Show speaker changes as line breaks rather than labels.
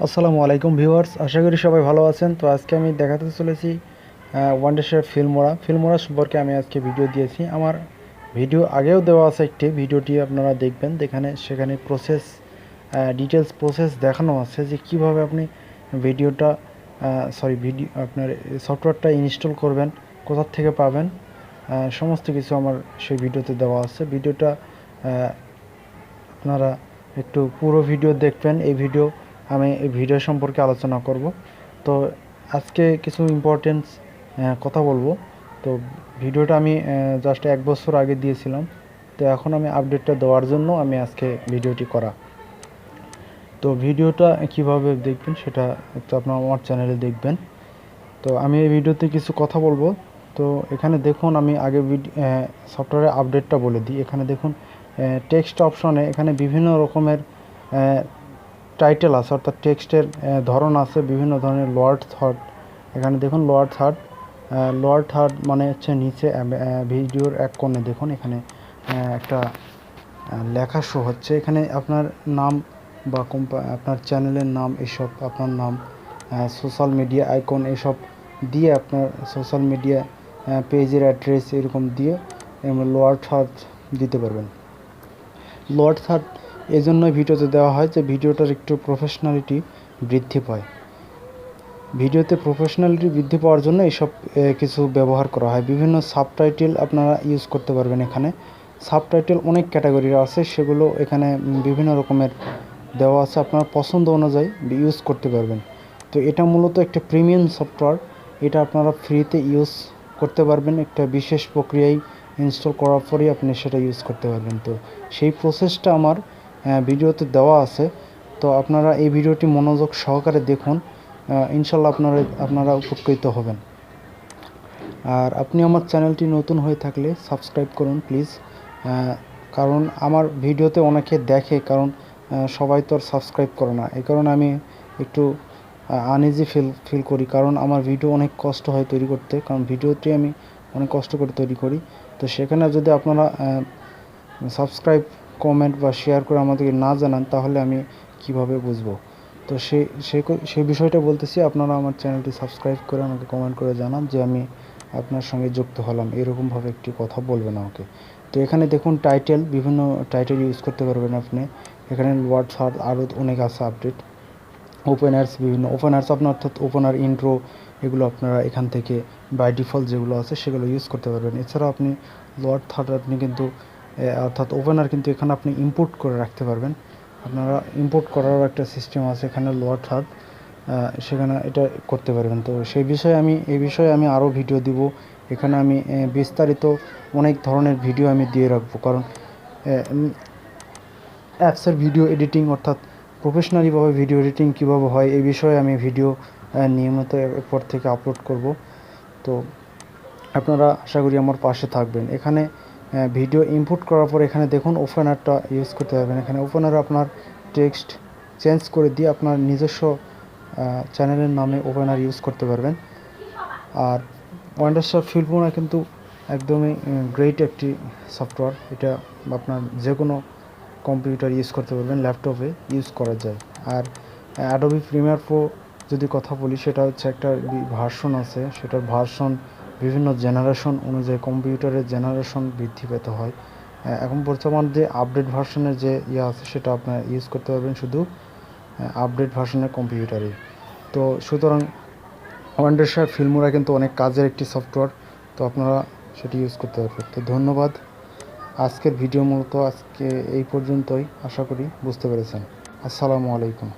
আসসালামু আলাইকুম ভিউয়ার্স, আশা করি সবাই ভালো আছেন। তো আজকে আমি দেখাতে চলেছি ওয়ান্ডারশেয়ার ফিল্মোরা সম্পর্কে আমি আজকে ভিডিও দিয়েছি। আমার ভিডিও আগেও দেওয়া আছে একটি, ভিডিওটি আপনারা দেখবেন। সেখানে ডিটেলস প্রসেস দেখানো আছে যে কিভাবে আপনি আপনার সফটওয়্যারটা ইনস্টল করবেন, কোথা থেকে পাবেন, সমস্ত কিছু আমার সেই ভিডিওতে দেওয়া আছে। ভিডিওটা আপনারা একটু পুরো ভিডিও দেখবেন। আমি এই ভিডিও সম্পর্কে আলোচনা করব। তো আজকে কিছু ইম্পর্টেন্স কথা বলবো। তো ভিডিওটা আমি জাস্ট 1 বছর আগে দিয়েছিলাম। তো এখন আমি আপডেটটা দেওয়ার জন্য আমি আজকে ভিডিওটি করা। তো ভিডিওটা কিভাবে দেখবেন সেটা একটু আপনারা আমার চ্যানেলে দেখবেন। তো আমি এই ভিডিওতে কিছু কথা বলবো। তো এখানে দেখুন, আমি আগে সফটওয়্যারের আপডেটটা বলে দিই। এখানে দেখুন টেক্সট অপশনে এখানে বিভিন্ন রকমের টাইটেল আছে, অর্থাৎ টেক্সটের ধরন আছে, বিভিন্ন ধরনের লোয়ার থার্ড। এখানে দেখুন লোয়ার থার্ড মানে হচ্ছে নিচে ভিডিওর এক কোণে দেখুন এখানে একটা লেখা শো হচ্ছে। এখানে আপনার নাম বা আপনার চ্যানেলের নাম, এসব আপনার নাম, সোশ্যাল মিডিয়া আইকন এসব দিয়ে আপনার সোশ্যাল মিডিয়া পেজের অ্যাড্রেস এরকম দিয়ে লোয়ার থার্ড দিতে পারবেন। লোয়ার থার্ড এই জন্যই ভিডিওতে দেওয়া হয় যে ভিডিওটার একটু প্রফেশনালিটি বৃদ্ধি পায়। ভিডিওতে প্রফেশনালিটি বৃদ্ধি পাওয়ার জন্য এইসব কিছু ব্যবহার করা হয়। বিভিন্ন সাবটাইটেল আপনারা ইউজ করতে পারবেন। এখানে সাবটাইটেল অনেক ক্যাটাগরির আছে, সেগুলো এখানে বিভিন্ন রকমের দেওয়া আছে, আপনার পছন্দ অনুযায়ী ইউজ করতে পারবেন। তো এটা মূলত একটা প্রিমিয়াম সফটওয়্যার, এটা আপনারা ফ্রিতে ইউজ করতে পারবেন। একটা বিশেষ প্রক্রিয়ায় ইনস্টল করার পরেই আপনি সেটা ইউজ করতে পারবেন। তো সেই প্রসেসটা আমার ভিডিওতে দেওয়া আছে। তো আপনারা এই ভিডিওটি মনোযোগ সহকারে দেখুন, ইনশাল্লাহ আপনারা উপকৃত হবেন। আর আপনি আমার চ্যানেলটি নতুন হয়ে থাকলে সাবস্ক্রাইব করুন প্লিজ, কারণ আমার ভিডিওতে অনেকে দেখে, কারণ সবাই তো আর সাবস্ক্রাইব করে না। এই কারণে আমি একটু আনইজি ফিল করি, কারণ আমার ভিডিও অনেক কষ্ট হয় তৈরি করতে, কারণ ভিডিওটি আমি অনেক কষ্ট করে তৈরি করি। তো সেখানে যদি আপনারা সাবস্ক্রাইব, কমেন্ট বা শেয়ার করে আমাদেরকে না জানান, তাহলে আমি কিভাবে বুঝবো? তো সেই বিষয়টা বলতেছি। আপনারা আমার চ্যানেলটি সাবস্ক্রাইব করে আমাকে কমেন্ট করে জানান যে আমি আপনার সঙ্গে যুক্ত হলাম, এরকমভাবে একটি কথা বলবেন আমাকে। তো এখানে দেখুন বিভিন্ন টাইটেল ইউজ করতে পারবেন আপনি। এখানে ওয়ার্ড আরও অনেক আছে আপডেট। বিভিন্ন ওপেনার্স আপনার, অর্থাৎ ওপেনার, ইন্ট্রো, এগুলো আপনারা এখান থেকে বাই ডিফল্ট যেগুলো আছে সেগুলো ইউজ করতে পারবেন। এছাড়াও আপনি লোয়ার থার্ড অর্থাৎ ওপেনার কিন্তু এখানে আপনি ইম্পোর্ট করে রাখতে পারবেন। আপনারা ইম্পোর্ট করারও একটা সিস্টেম আছে এখানে লোয়ার থার্ড, সেখানে এটা করতে পারবেন। তো এই বিষয়ে আমি আরও ভিডিও দিব। এখানে আমি বিস্তারিত অনেক ধরনের ভিডিও আমি দিয়ে রাখবো, কারণ অ্যাপসের ভিডিও এডিটিং, অর্থাৎ প্রফেশনালিভাবে ভিডিও এডিটিং কীভাবে হয় এই বিষয়ে আমি ভিডিও নিয়মিত এরপর থেকে আপলোড করব। তো আপনারা আশা করি আমার পাশে থাকবেন। এখানে ভিডিও ইনপুট করার পর এখানে দেখুন ওপেনারটা ইউজ করতে পারবেন। এখানে ওপেনারে আপনার টেক্সট চেঞ্জ করে দিয়ে আপনার নিজস্ব চ্যানেলের নামে ওপেনার ইউজ করতে পারবেন। আর ওয়ান্ডারশেয়ার ফিল্মোরা কিন্তু একদমই গ্রেট একটি সফটওয়্যার। এটা আপনার যে কোনো কম্পিউটার ইউজ করতে পারবেন, ল্যাপটপে ইউজ করা যায়। আর অ্যাডোবি প্রিমিয়ার প্রো যদি কথা বলি, সেটা হচ্ছে একটা ভার্সন আছে, সেটার ভার্সন বিভিন্ন জেনারেশন অনুযায়ী কম্পিউটারের জেনারেশন বৃদ্ধি পেতে হয়। এখন বর্তমান যে আপডেট ভার্সনের যে আছে সেটা আপনারা ইউজ করতে পারবেন শুধু আপডেট ভার্সনের কম্পিউটারে। তো সুতরাং ওয়ান্ডারশেয়ার ফিল্মোরা কিন্তু অনেক কাজের একটি সফটওয়্যার, তো আপনারা সেটি ইউজ করতে পারবেন। তো ধন্যবাদ। আজকের ভিডিও মূলত আজকে এই পর্যন্তই, আশা করি বুঝতে পেরেছেন। আসসালামু আলাইকুম।